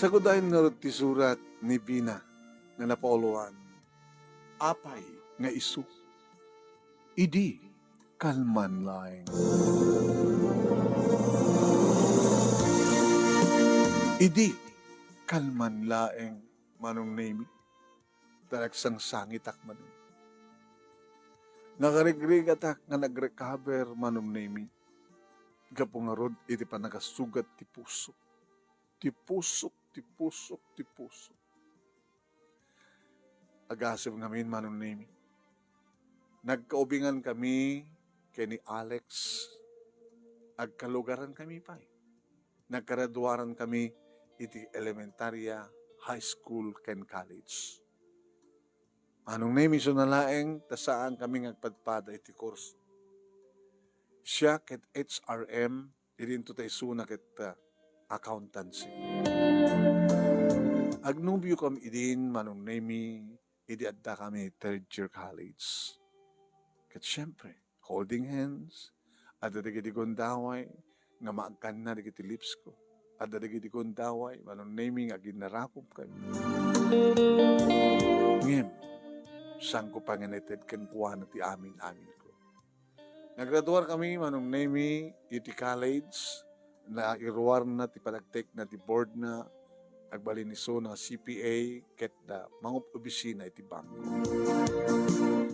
Sagudahin nga ron ti surat ni Bina nga napauluan. Apay nga isu. Idi kalman laeng. Idi kalman laeng manong name. Talagsang sangit ak manin. Nakarigrig atak nga nag-recover manong name. Gapungarod iti pa nagasugat ti puso. Ti pusok, ti pusok, ti pusok. Agasib ngamin manong name. Nagkaubingan kami kay ni Alex. Agkalugaran kami pa. Nagkaraduaran kami iti elementarya, high school, ken college. Anong name iso nalaeng, tasaan kami ngagpadpada iti kurso. Siya ket HRM, idinto tayo suna ket accountancy. Agnubyo kami idin, manong name, idi adda kami third year college. Ket syempre, holding hands, adda digiti gondaway, nga maagkan na digiti lips ko. Adda digiti gondaway, manong naming aginarapop kami. Ngem, sang ko panganited ken kuha na ti amin-amin ko. Nagraduar kami, manong naming iti college, na iruwar na ti panagtek na ti board na, agbali ni so na CPA, ket da mangup obisina iti bangko.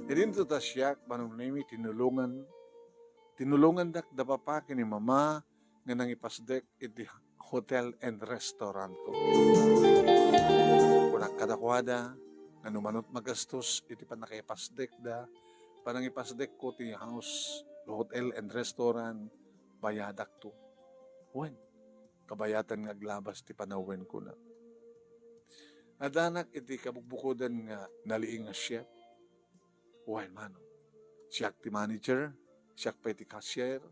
Idin to ta siyak, manong nami, tinulungan dak da papa kini mama, nga nang ipasdek iti hotel and restaurant ko. Kunak kadakwada, nga numanot magastos, iti panakipasdek da, panang ipasdek ko ti house, hotel and restaurant, bayadak to. Wen, kabayatan nga glabas ti panawen ko na. Nadanak iti kabukbukodan nga naliing nga chef. Wen, mano, siyak ti manager, siyak pa iti cashier,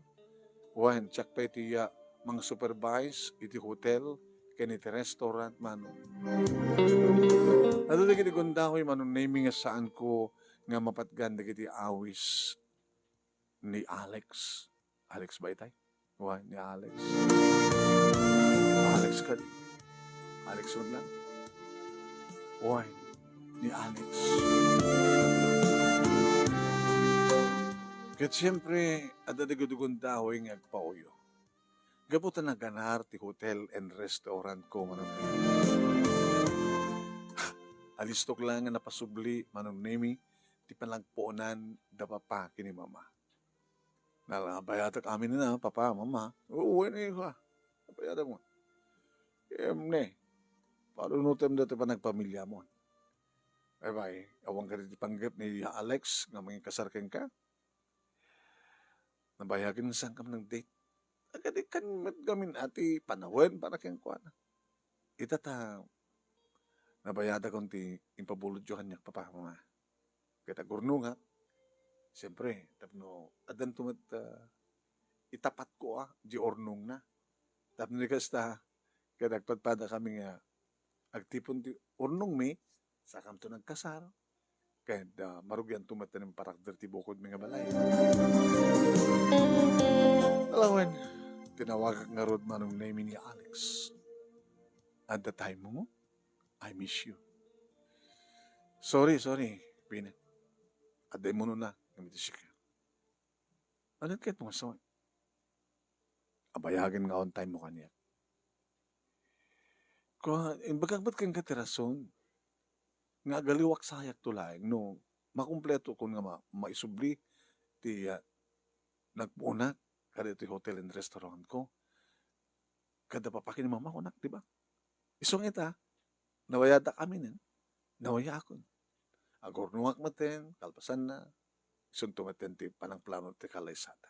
wen, siyak pa iti mga supervise, iti hotel, ken iti restaurant, mano. Ato iti kundakoy, manong naming nga saan ko nga mapatgan iti awis ni Alex. Alex ba itay? Wen, ni Alex. Alex ka di. Alex lang. Wen, ni Alex. Ket siyempre, adadagudugon dahoy nga agpauyo. Gaputan na ganar ti hotel and restaurant ko manong nemi. Alistok lang nga napasubli manong nemi, ti panagpuonan da papa kini mama. Nalabayatak amin na, papa, mama. Oo, ini ka. Nabayatak mo. Ne, parunutem da ti panagpamilya mo. Bye-bye. Awang ka rin panggap ni Alex, nga mga kasarken ka. Nabayagin na saan kam ng date. Agad kan gamin ati panawen para kang kuan. Itata nabayada kong ti impabulodyohan niya papa mga. Kita gurno nga. Siyempre, tapno adan tumat itapat ko di ornong na. Tapno ni kasta kada nagpadpada kami nga agtipon ti ornong mi sakam to nagkasar. Kaya marugyan tumat ng parakder ti bukod mga balay. Alawan, tinawag nga rod manong name ni Alex. At the time mo, I miss you. Sorry, Bina. Aday mo na, gamit siya ka. Ano kahit mo sa abayagin nga on time mo kanya. Kung ba't kang katirason, nga galiwak sayak tulay, no, makumpleto kung nga maisubli, ti nagpunak, kada ito hotel and restaurant ko, kada papakin ni mama ko, di ba? Isong ita, nawayada kami nin, nawaya ako. Agornuak maten, kalpasan na, isong tumaten ti panang plano ti kalaysada.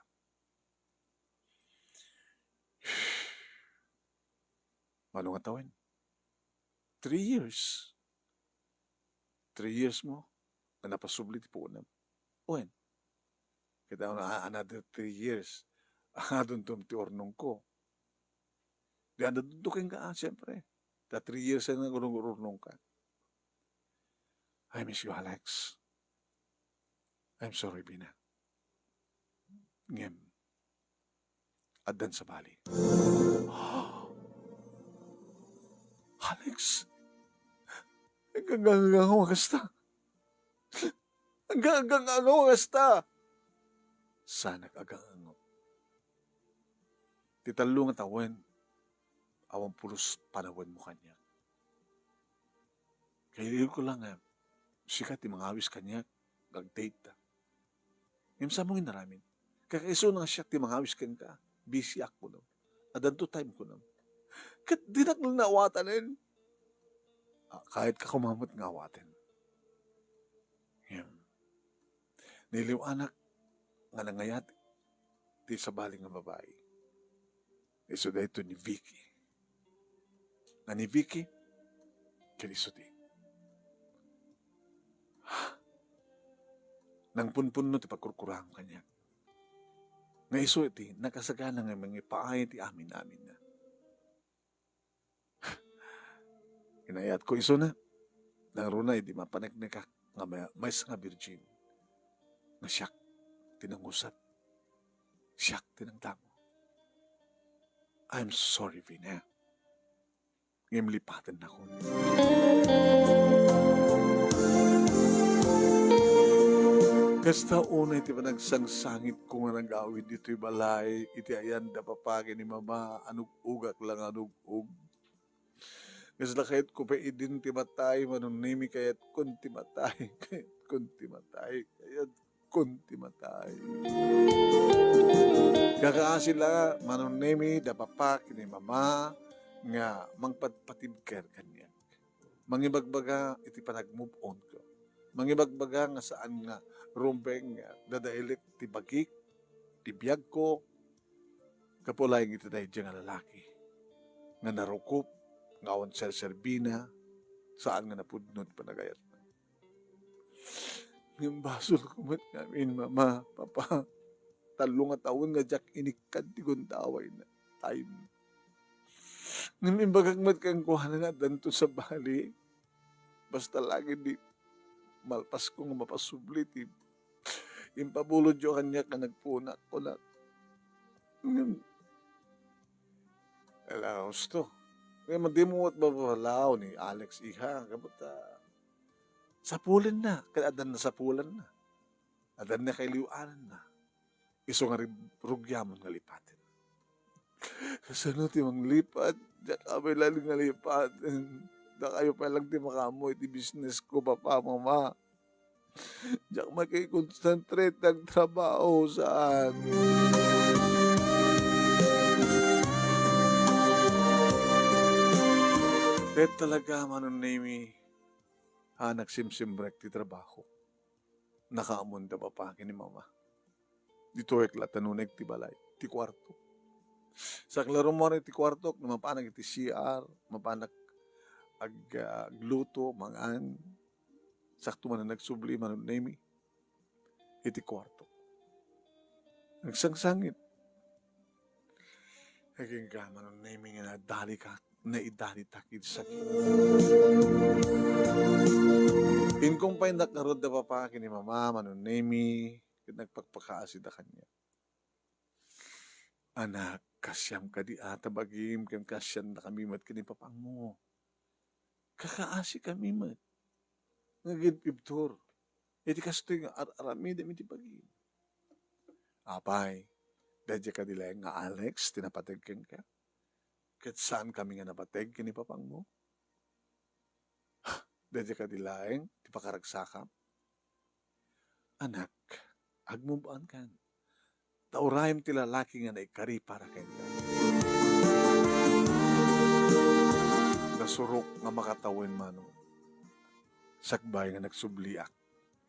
Manong atawin? 3 years. 3 years mo, na napasubli ti punam. Uwen, kita na another 3 years, adun tum ti ornong ko. Di andun tutukin ka, siyempre. 3 years na urong ka. I miss you, Alex. I'm sorry, Bina. Ngem, adan sa bali. Alex, hanggang ako kasta. Hanggang ako kasta. Sana agang ako. Titalong at awen, awang pulos panawan mo kanya. Kaya ko lang sikat ti mga awis kanya, gag-date ta. Yung sa mong inaramin, kakaiso na siya ti mga awis kanya, busy ako na. Adanto time ko na. Kat dinak lang naawatanin. Kahit ka kumamot nga awatin. Yan. Niliw anak, nga nangayat, ti sa baling nga babae. Iso da ito ni Vicky. Nga ni Vicky, kaniso ti. Nang punpun no ti pagkurkurang kanya. Nga iso iti, nakasagana nga mga paay ti amin-amin na. Inayat ko iso na. Nang runay, di mapanagnikak nga may nga virgin. Nga siyak, tinangusat. Siyak, tinangtamo. I'm sorry, Vina. Ngayon lipatan na ko. Kasta una iti panagsangsangit ko nga nag-awid dito'y balay, iti ayan da papagi ni mama, anug-ugak lang anug-ug. Kasta kahit ko pa idin ti matay, manunimi kayat kun ti matay, kayat kun ti matay, kayat kun ti matay. Kakaasila manunimi da papagi ni mama, nga mangpatpatibker kanyan. Mangibagbaga iti panag-move on ko. Mangibagbaga nga saan nga rumbeng dadailit ti bagik, ti biyag ko, kapulay iti tayo nga lalaki. Nga narukop, nga awan ser-serbina, saan nga napudnod panagayat na. Ngayon basol kumat namin, mama, papa, talong at taon nga jak inikad ti gundaway na time. Ngayon bagagmat kang kuhanan nga danto sa bali, basta lagi di malpas ko nga mapasublit, impabulod yung kanya ka nagpunak ko na. Alaos to. Kaya madimuot babalaw ni Alex Iha. Kabuta, sapulan na. Kaya adan na sapulan na. Adan na kay liwanan na. Iso nga rugyamon nga lipatin. Kasano ti mang lipat, diyak abay laling nga lipat. Da kayo pa lang ti makamoy, ti business ko, papa, mama. Diyak makikonsentrate ang trabaho saan. Kaya talaga manunimi, nagsimsimbrek ti trabaho. Nakaamon da papa ni mama. Dito ekla tanunig ti balay, ti kwarto. Sa klaro mo rin ti kwarto, mapanag iti CR, mapanag agluto, mangan. Sakto man na nagsubli, manunimi, iti kwarto. Nagsangsangit. Naging ka, manunimi nga nadali ka, naidali takid sakit. Inkong pa'y nakarod na papa kini mama, manunimi, nagpagpakaasid na kanya. Anak, kasyam ka di ata bagim, kasyam na kami mat kini papang mo. Kakaasi kami mat. Ngagin pibtor. Iti kastoy nga arami dami ti bagim. Apay, dadya ka nila nga Alex, tinapatagkin ka. Kat saan kami nga napatag kini papang mo? Dadya ka nila ti pakaragsakam. Anak, agmubaan kan. Taurayam ti lalaki nga naikari para kanya. Nasurok nga makatawin mano. Sakbay nga nagsubliak.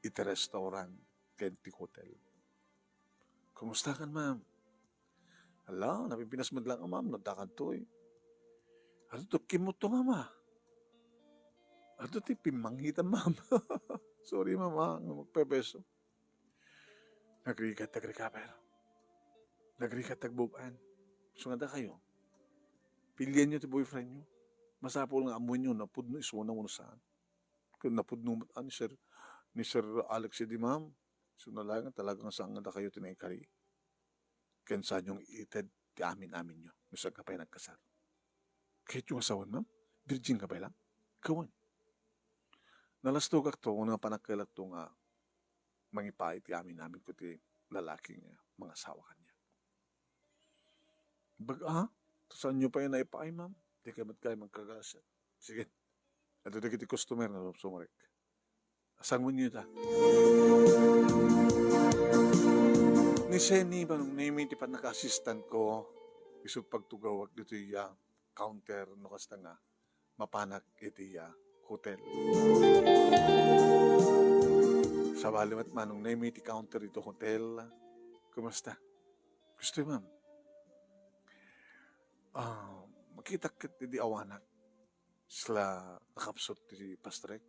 Iti restaurant, kenti hotel. Kumusta kan, ma'am? Hala, napipinasmad lang ang ma'am, nadakan to eh. Ano to, kimot to, mama? Ano to, pimanghitan, ma'am? Sorry, mama, magpepeso. Nagrikat, nag-recover. Nagrikat, nagbubaan. So nga da kayo, pilyan nyo ti boyfriend nyo. Masapol nga amoy nyo, napudno, isuna mo na saan. Kung napudno, ni Sir Alex di ma'am, so nalagang talagang saan nga da kayo tinaikari. Kaya saan yung ited, ti amin-amin nyo. Nusag ka pa'y nagkasar. Kahit yung asawan, ma'am, Virgin ka ba lang? Kawan. Nalastog ak to, nga panakalat to nga, mangipait kami namin ko ti lalaking mga asawa kanya. Saan nyo pa yun naipaay, ma'am? Di kayo kayo magkagasa. Sige. Ito na kiti customer na sumarek. Asang mo nyo ta? Ni Senny, manong name ti pa naka-assistant ko, isog pagtugawag dito yung counter, no kasta nga, mapanak iti hotel. Sa balimat manong name ti counter ito hotel, kumusta? Gusto ma'am? Makita kit di awanak sila nakapsot ti pastrek.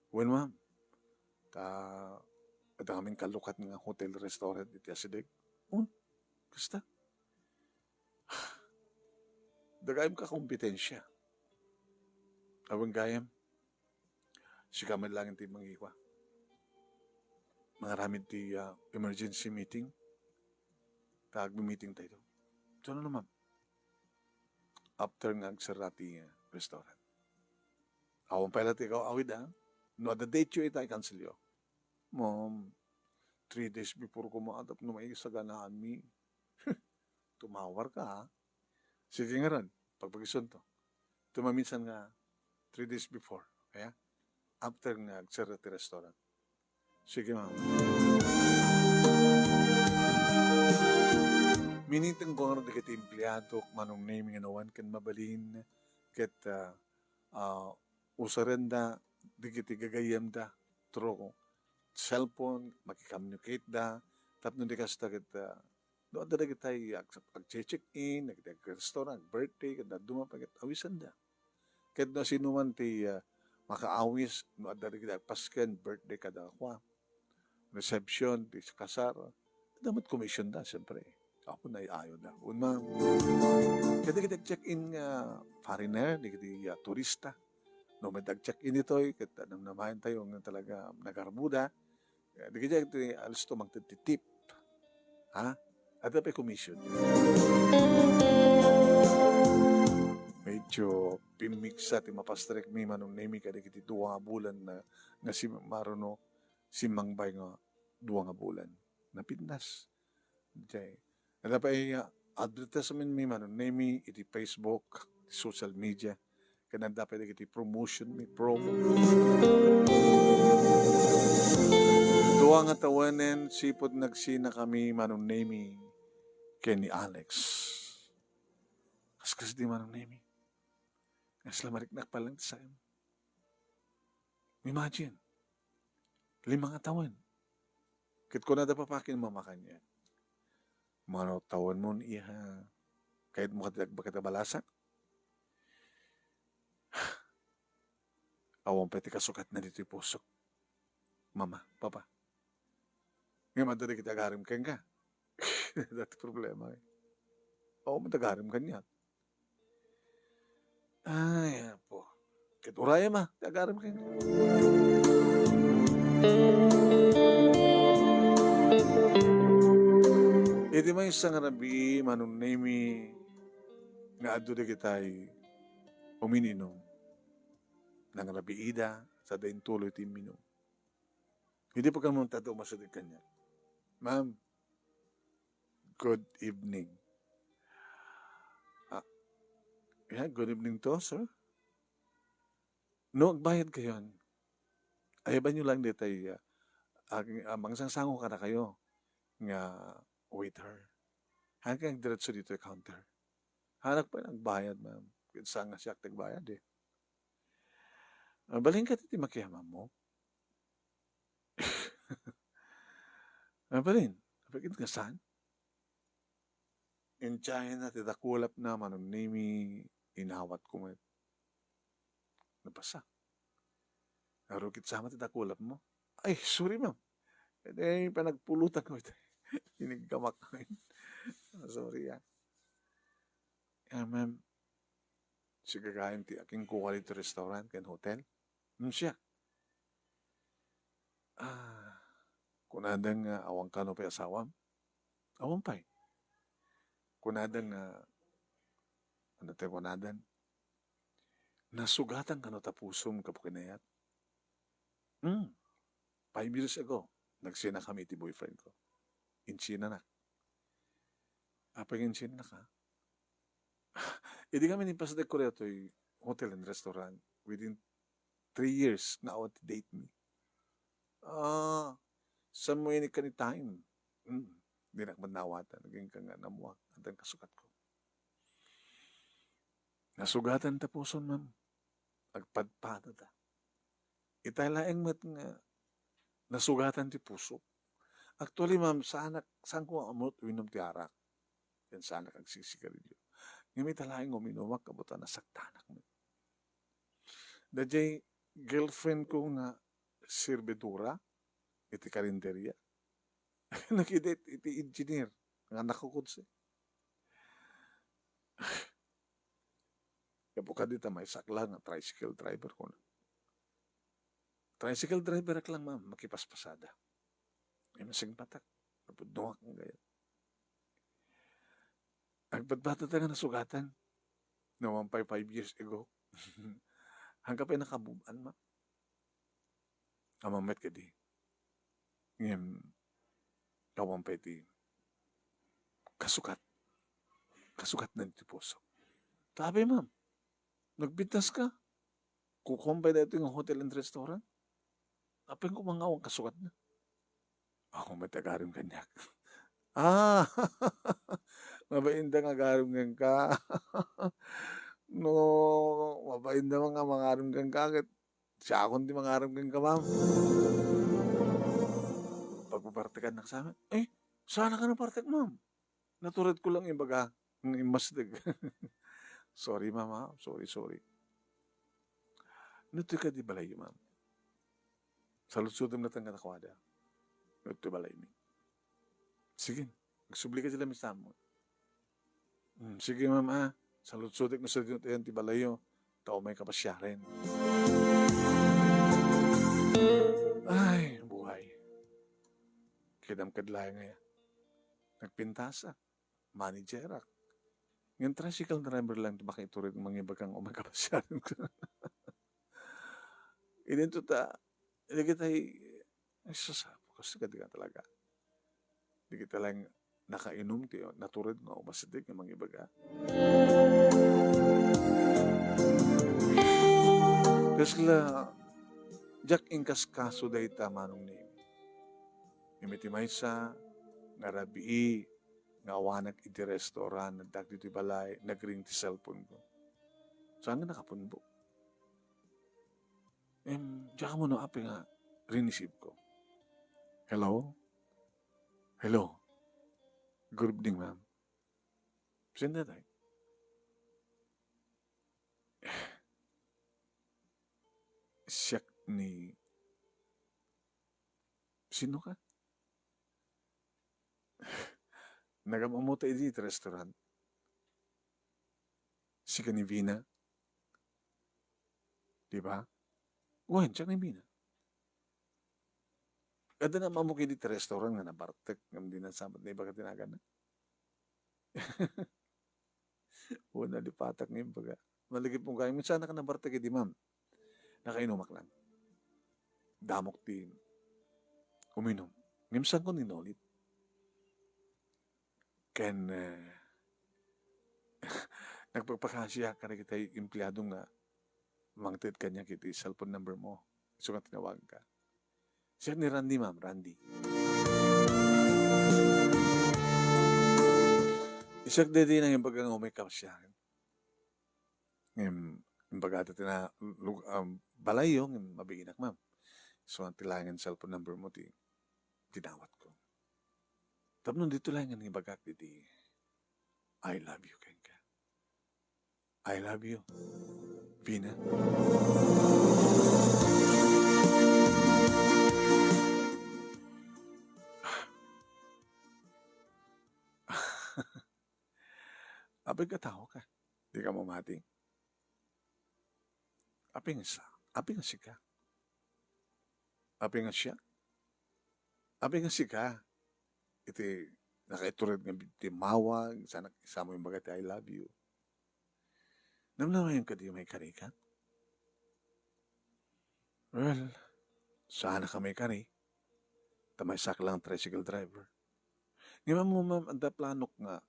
When ma'am, daming kalukat nga hotel restaurant iti asideg. Gusta? Dagayam ka kompetensya. Awang gayam, si kaman lang ti mangiwa. Mga ramid ti emergency meeting. Meeting tayo. So ano naman? After nga agsarati restaurant. Awang pala ti ikaw awid No, the date you itay cancel yo. Mom, 3 days before ko maadap no may saganaan mi. Tumawar ka ha. Sige nga ron, pagpag-ison to. Tumaminsan nga 3 days before. Kaya, after nga agsarati restaurant. Sige ma'am. Minitang ko nga rin kiti empleyado, manong naming anawan, kan mabalin, ket usaren da, di kiti gagayam da, through cellphone, makikomunicate da, tapno di kasta kita, doon da kitay ag-check-in, nag-restaurant, birthday, kada dumapagat, awisan da. Ket na sinuman ti makaawis, no adda kita pasken, birthday kada kwa, reception, di kasar, damat commission da, siyempre. Ako na ayaw na. Una, kada kita check-in foreigner, di kita turista. No, may check-in ito, kita namayan tayo ng talaga nagarbuda. Di kita alas to magtitip. Ha? At pa commission. Medyo pimiksa ti mapastrek mi manong nemi kada kiti 2 nga bulan na si Marono si Mangbay nga 2 nga bulan. Napindas. Jay. Ada pa advertisement mi manong nemi iti Facebook, social media. Kanan dapat iti promotion mi promo. 2 nga tawanen sipod nagsina kami manong nemi Kenny Alex. Kaskas di manong nemi. Naslamarik na palang sa iyo. Imagine, 5 nga taon. Kit ko na da papakin mamakanya. Mga taon mo iha, kahit mo bakit balasak. Awang pwede kasukat na dito yung pusok. Mama, papa. Ngayon madali kita agarim ka. Dati problema eh. Oo, matagarim ka niya. Ay, po. Kit uraya ma, agarim ka. Iti may isang rabi, manong nemi, nga adu de kitay umininom. Nang rabi ida, sa dain tuloy ti minom. Hindi pa kang tato masadig kanya. Ma'am, good evening. Good evening to, sir. No, bayad kayo. Ayaban nyo lang dito mangsansango ka na kayo nga waiter. Hanggang diretso dito yung counter. Hanak pa nagbayad, ma'am. Kinsa nga siya nagbayad eh. Balhin ka titi makiyamam mo. Balhin. Bakit ka saan? In China, titakulap na manong nimi inawat ko may napasa. Narukit sama titakulap mo. Ay, sorry ma'am. Eh, panagpulutan ko ito. Iniggamak ko yun. Sorry ma'am. Sige kain ti aking kuha dito restaurant kan hotel. Siya. Kunadang awang kano pa asawam. Awang pa'y. Kunadang ano tayo kunadan. nasugatan ka no tapusom kapukinayat. 5 years ago, nagsina kami ti boyfriend ko. Insina na. Apag insina na ka. Hindi kami nimpas de Korea to hotel and restaurant within 3 years na out date me. Sa mo yun ka ni time. Hindi na manawatan. Naging ka nga namuha. Ang kasukat ko. Nasugatan tapuson, ma'am. Agpadpada ta. Italaeng mat nga nasugatan ti puso. Actually, ma'am, saan ko amot uminom ti arak? Yan sana kag sisigarilyo. Ngayon talaing uminumak kabuta na saktanak mo. Dajay girlfriend ko nga sirbedura, iti karinderya. Nakidate iti engineer, nga nakukudse. Kapo ka dita may sakla nga tricycle driver ko na. Tricycle driver ak lang, ma'am, makipaspasada. Ay masing patak. Napudungak nga gaya. Agpadbata nga nasugatan. No, 5 years ago. Hanggang pa nakabuban, ma'am. Amamet ka di. Ngayon, kawang pa iti kasukat. Kasukat na iti puso. Tabi, ma'am. Nagbintas ka. Kukumpay na ito yung hotel and restaurant. Apeng ko mga awang kasukat na. Ako matagarim kanyak. Mabainda nga garim kang ka. No, mabainda mga mangarim kang kakit. Siya akong di mangarim kang ka, ma'am. Pagpapartikan na sa amin, sana ka na partik, ma'am. Naturad ko lang yung baga, ng imasdig. Sorry, mama. Sorry. Nutoy ka di balay, ma'am. Salut-sutom na tang katakwada. Nutoy balay mi. Sige, magsubli ka sila misamo. Sige, ma'am, salut-sutik na sa yan ti balayo. Tao may kapasya rin. Ay, buhay. Kidam-kadlaya nga. Nagpintasa. Managerak. Ngayon, tricycle driver lang makiturid ng mga ibagang umagapasya rin. Inito ta, hindi kita sasapo. Kasi ka talaga. Hindi kita lang nakainom tiyo, naturid nga umasidig ng mga ibaga. Kasla, jak ingkas kaso dahi tamanong ni Imitimay nga rabii, nga awanak iti restaurant, nagdag dito balay, nagring ti cellphone ko. Saan nga nakapunbo? Diyan mo no, api nga, rinisip ko. Hello? Good evening, ma'am. Saan na tayo? Siyak ni... Sino ka? Nagamamuta iti restaurant. Si Kanivina. Diba? Uwan, siya Kanivina. Kada na mamukha iti restaurant nga nabartek. Ngam di na sabat na iba ka tinagan na. Uwan na lipatak ngayon baga. Maligip mong kayo. Minsan na ka nabartek iti ma'am. Nakainumak lang. Damok din. Uminom. Ngimsan ko ninolit. Ken nagpagpakasya ka na kita yung empleyado nga mangtid kanya kiti cellphone number mo. So nga tinawag ka. Siya ni Randy, ma'am. Randy. Isak din ang ibagang umikap siya. Yung bagata tina balay yung mabiginak, ma'am. So ang tilangan cellphone number mo tinawat ko. Tapos dito lang ang ibagak di I love you, Kenka. I love you, Vina. Abay ka tao ka. Di ka mamati. Api nga si ka. Api nga siya. Api nga si ka. Iti nakaiturid nga timawag, sana isama yung bagay I love you. Namnawayan ka di may karikan? Well, sana kami kani. Tamay sak lang tricycle driver. Di ba mo ma'am, ang planok nga,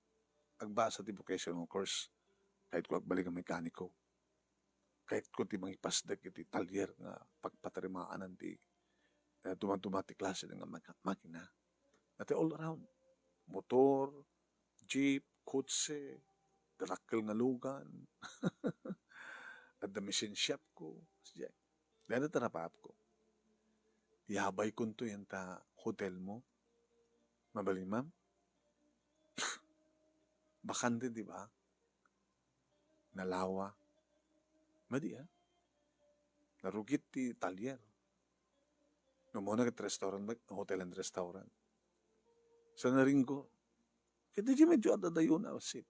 agbasa ti vocational course, kahit ko agbalik ang mekaniko, kahit ko ti mangipasdag iti talyer nga pagpatarimaanan ti dumadumati klase ng makina. Ati all around, motor, jeep, kotse, darakkel nga lugan, at the machine shop ko. Dahil na tarapap ko. Yabay kunto yan ta hotel mo. Mabaling ma'am. Bakante, di ba? Nalawa. Madi narugit ti talyer. No muna kat restaurant, hotel and restaurant. Sa naringgo, kaya di medyo adadayo na osip.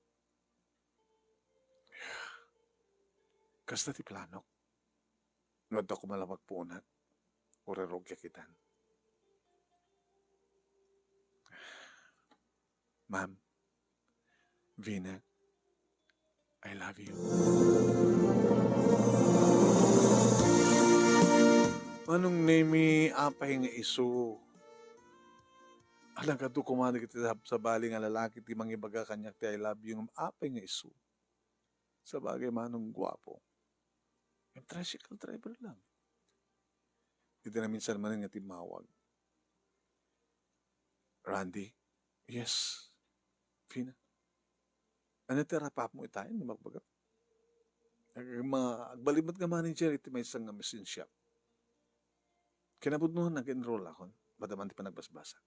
Kasta ti planok. Ngad ako malapag punat. Urerogya kitan. Ma'am, Vina, I love you. Manong name apay nga iso. Alang ka to kumanda kita sa bali nga lalaki ti mangibaga kanyak ti I love you ng apay nga iso. Sa bagay manong gwapo. Yung tricycle driver lang. Ito na minsan man nga timawag. Randy, yes. Vina. Ano terapap mo itayin? Magbaga. Agbalibot nga manager iti may isang machine shop. Kinabud mo nag-enroll ako. Badaman ti pa nagbasbasa.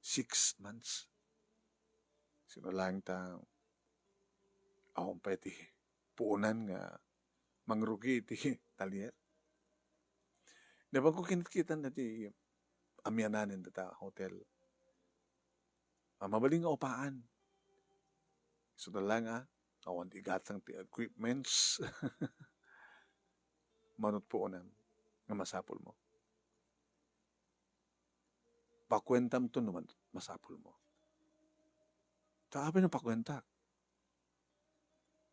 6 months. Sino lang ta akong pa iti puunan nga mangrugi iti talyer. Dapat ko kinit-kitan na ti amyananin data hotel. Mabaling nga upaan. So na lang awan igatang ti equipments. Manot puunan nga masapol mo. Pakwentam to naman masapol mo. Sabi ng pakwentak.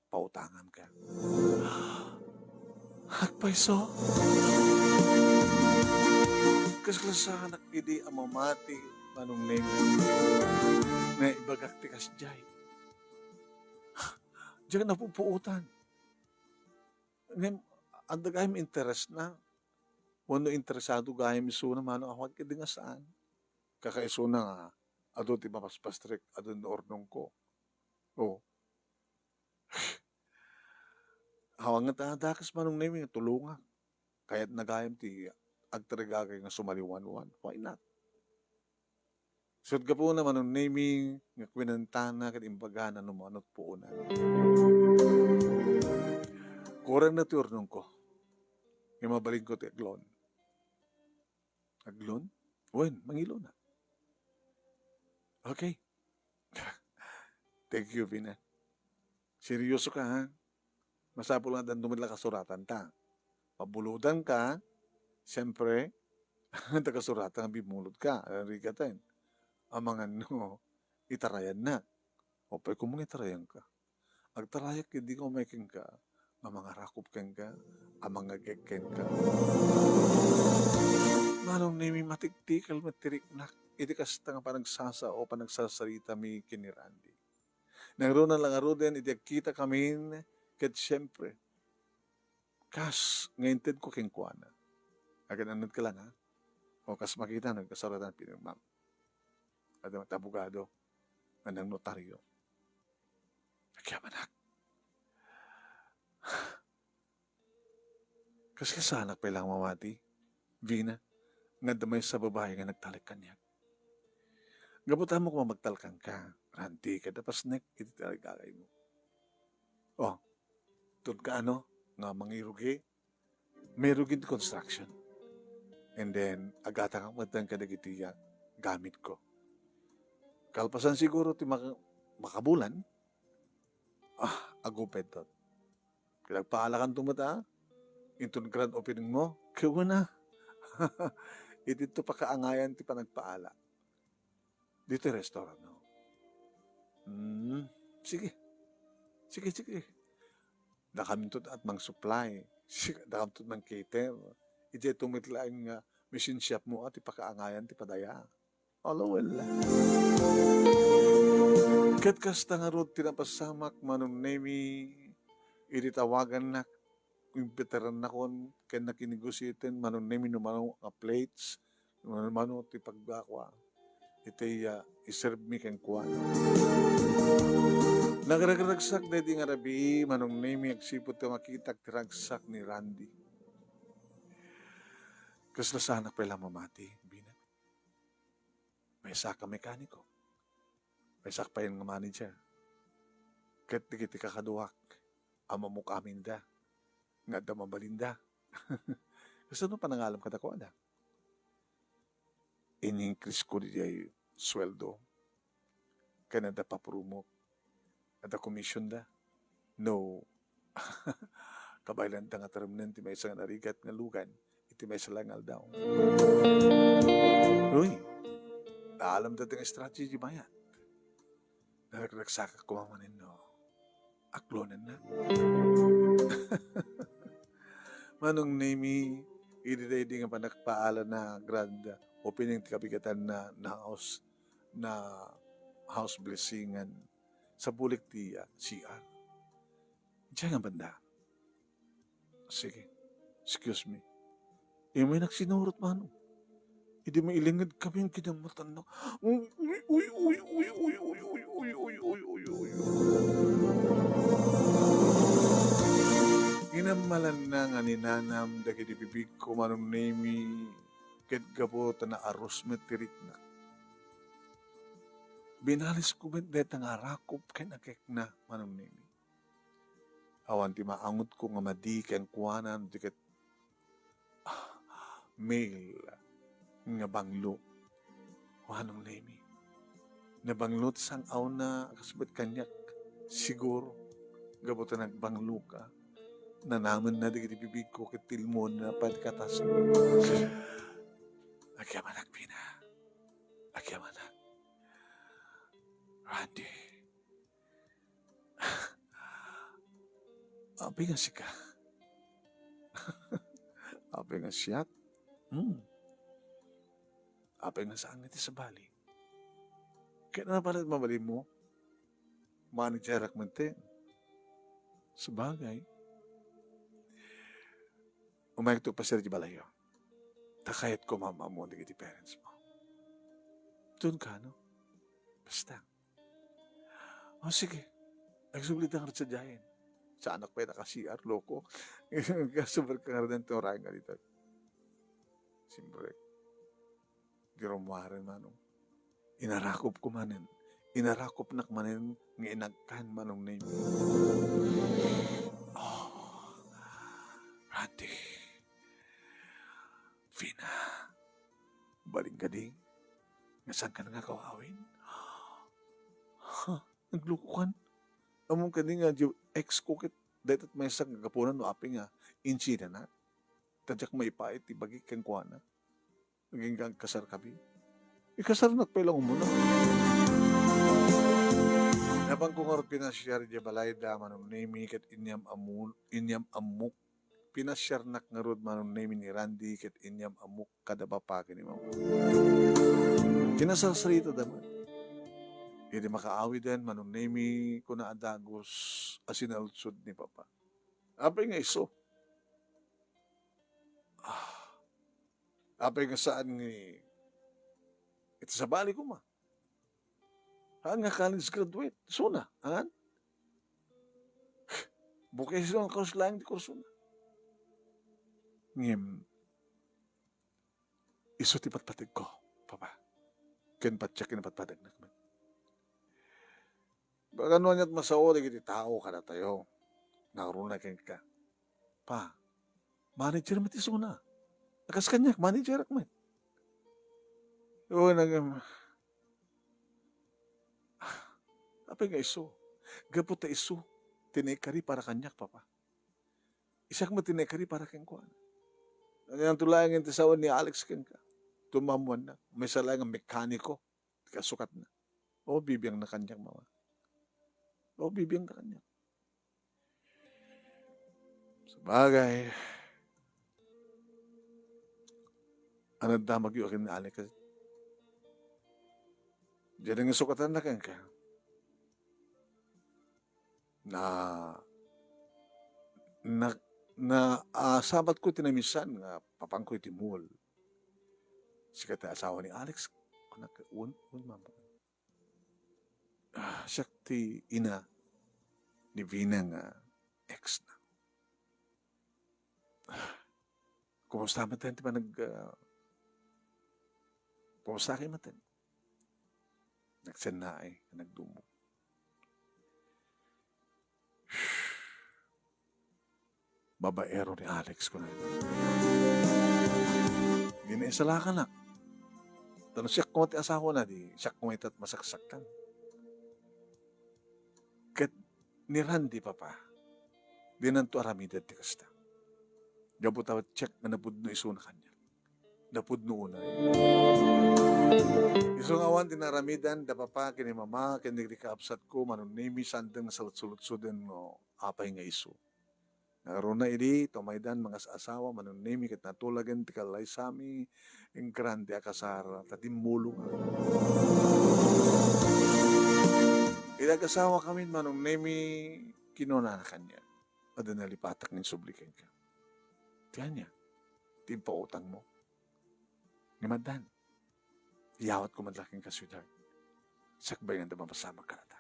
Pautangan ka. Hagpaiso. Kasklasahan nakidi amamati manong name nga ibagak ti kasjay. Diyan napupuutan. Ang dagayim interest na. Wano interesado gayim iso na manong awag kidi nga saan. Kakaiso na nga. Ado ti mapaspastrik. Ado na ornong ko. Oh. Hawang nga dakas manong name nga tulungan. Kaya't nagayim ti agtarigagay nga sumaliwan-wan. Why not? Sud ka po naman ng naming nga kwinantana kat imbagana numanot po na. Kurang na turnong ko. Nga mabaling ko ti aglon. Aglon? Wen, mangilo na. Okay. Thank you, Vina. Seryoso ka, ha? Masapol nga dan dumila kasuratan ta. Pabuludan ka, siyempre, tagasuratan ang bimulod ka. Rigatan. Ang mga itarayan na. O pa'y kung mga itarayan ka. Agtarayak, hindi ko making ka. Ang mga rakop ken ka. Ang mga geken ka. Manong nimi matiktikal matiriknak. Iti kasta nga panagsasa o panagsasarita mi kinirandi. Nangro na lang aro din, iti kita kami, ket siyempre, kas, ngayon ko kengkuana. Agad anod ka lang, ha? O kas makita, nagkasaratan pinagmam. At abogado, ng notaryo. Nagyamanak. Kasi sanak pa lang mamati, Vina, nga damay sa babae nga nagtalik kanya. Gabutan mo kung magtalkan ka, ranti ka, dapas nek, iti taligagay mo. Oh, tun ka nga mangirugi, may rugi construction. And then, agata kang matang kadagitiya, gamit ko. Kalpasan siguro ti makabulan, agupet to. Pinagpaalakan tumata, intun grand opening mo, kawa na. Itito pa kaangayan ti panagpaala. Dito restaurant, no? Sige. Nakamintod at mang supply. Nakamintod mang cater. iti tumitlaing nga machine shop mo at ipakaangayan ti padaya. Alawel. Kat kasta nga rod tinapasamak manong nemi iti tawagan na yung veteran na kon ken nakinegosyaten manong nemi no nga plates mano ti pagbakwa iti iserve mi ken kuan. Nagragsak na di nga rabi manong nemi agsipot ti makita ti ragsak ni Randy. Kasla sanak pala mamati binat. May saka mekaniko. May sakpayan nga manager. Kat di kiti kakaduwak. Amamuk amin da. Nga da mabalinda. Kasi ano panangalam ka ko na? In-increase ko di ay sweldo. Kaya da papurumok. At da commission da. No. Kabailan da nga terminan ti may isang narigat nga lugan. Iti may salangal daw. Uy. Alam da nga strategy ba yan? Nagsaksaka kumamanin no. Aklonan na. Manong nemi, ididay nga panakpaala na grand opening kabigatan na house blessingan sa bulik ti CR. Diyan nga banda. Sige, excuse me. May nagsinurot mano. Hindi may ilingad kami yung kinamatan na. Uy. Ginamalan na nga ninanam dagiti bibig ko manong nemi ket gabo na arus metirik na. Binalis ko bet deta nga rakop ken akek na manong nemi. Awan ti maangot ko nga madi ken kuanan diket mail nga banglo. Manong nemi. Nabanglot sang aw na kasabot kanyak siguro gabo ta nagbanglo ka. Nanaman na di bibig ko kitilmon na padkatas. Agyamanak, Pina. Agyamanak. Randy. Abi nga sika. Abi nga siyak. Abi nga saan nga ti sa bali. Kaya na pala mabali mo. Managerak man te. Sabagay. Umayag to pa sir di balayo. Takayat ko mama mo di parents mo. Doon ka, no? Basta. O sige. Nagsulit ang ratsadyahin. Sa anak pa yung naka-CR, loko. Super ka nga rin ng turahin nga dito. Siyempre. Girumwarin manong. Inarakop ko manin. Inarakop nak manin ng inagkan manong name. Oh. Randy. Fina. Baling gading. Nga saan ka na nga kawawin? Naglukukan. Among ka nga ex-cookit. Dahil at may isang gagapunan no api nga. Inchi na na. Tadyak maipait. Ibagi kang kuha na. Naging kang kasar kabi. Ikasar nagpailang mo na. Nabang kong arot pinasyar di balay da manong nemi kat inyam amuk. Pinasyar nak ngarod manong nemi ni Randy kat inyam amuk kada bapake ni mama. Kinasasarito daman. Hindi makaawi din manong nemi ko na adagos asinalsod ni papa. Apay nga iso. Apay nga saan ni ito sa bali ko ma. Haan nga college graduate. Suna. Haan? Vocational course lang di kurso na. Ngim. Iso ti patpatig ko, papa. Ken patsakin na patpatig na kami. Baka no niya't masao, di kiti tao ka na tayo. Naroon na ka. Pa, manager mo ti suna. Nakas kanyak, manager ak man. Oo, apa nga iso? Gapot ta iso. Tinekari para kanyak, papa. Isak mo tinekari para kang kuwan. Ang tulayang yung tisawan ni Alex ken ka. Tumamuan na. May salayang mekaniko. Kasukat na. O, bibiyang na kanyak, mama. O, bibiyang na kanyak. Sabagay. Ano damag yung akin na alik. Diyan ang sukatan na kan ka. Na na sabat ko tinamisan nga papangkoy ti mall. Sikat na asawa ni Alex. Anak, mama. Siya ti ina ni Vina nga ex na. Kumusta matin ti pa kumusta kayo matin? Nagsen na ay, nagdumo. Babaero ni Alex ko na. Di na isalakan na. Tanong siya kung ti asawa na, di siya kung itat masaksakan. Kat ni Randy papa, di nanto aramidan ti kasta. Gabo tawad check na napudno iso na kanya. Napudno una. Iso nga awan tinaramidan, da papa, kini mama, kini kaapsat ko, manunimi sandang salut-sulut-suden no apay nga iso. Naroon na idi, tumaydan mga asawa, manunimi kat natulagan, tikalay sami, ang grande akasara, tatimulong. Idag-asawa kami, manunimi, kinuna na kanya. Ada nalipatak ng sublikan ka. Tiyan niya, timpautang mo. Ngamadan, iyawat ko madlaking kasudar. Sakbay nga damapasama ka nata.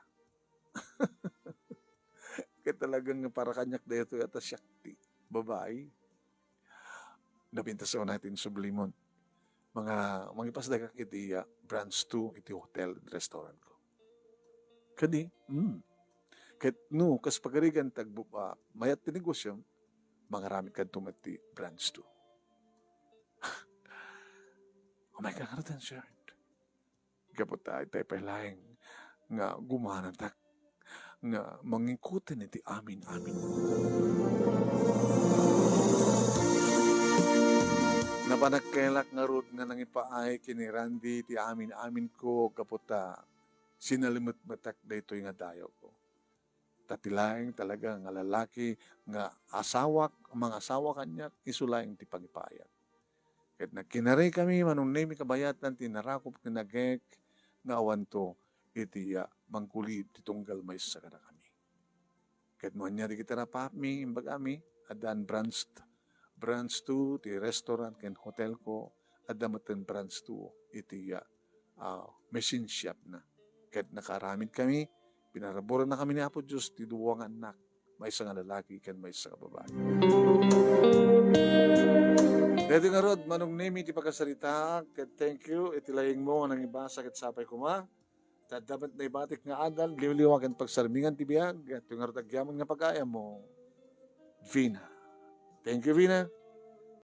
Kaya talagang para kanyak na ito yata siyakti. Babae. Nabintas ako natin sublimon. Mga ipasdagak iti branch 2, iti hotel, restaurant ko. Kadi, kahit no, kas pagarigan tagbupa, mayat ti negosyo, mangaramit ka tumati branch 2. Oh my God, sir. Kapot tayo pailaing nga gumanan tak nga mangikutin iti amin. Napanagkailak nga rod nga nangipaay kini Randy ti amin ko kaputa sinalimot matak daytoy nga dayo ko. Tatilaing talaga nga lalaki nga mga asawa kanya isulaing ti pagipayat. Ket nagkinari kami manunay mi kabayatan tinarakop kinagek nga awan to iti mangkuli ti tunggal may sa kada kami. Ket mo anya di kita rapami imbag ami adan branch 2 ti restaurant ken hotel ko adamaten branch 2 iti machine shop na. Ket nakaramid kami pinaraburan na kami ni Apo Diyos ti duwang anak may isa nga lalaki ken may isa nga babae. Dito nga rod, manong name iti pagkasalita, ket thank you, iti laying mo nga nangibasa ket sapay kuma. Dapat na ibatik nga adal, liwliwagan pagsarmingan ti biyag, at yung artagyamon nga pag-aya mo, Vina. Thank you, Vina.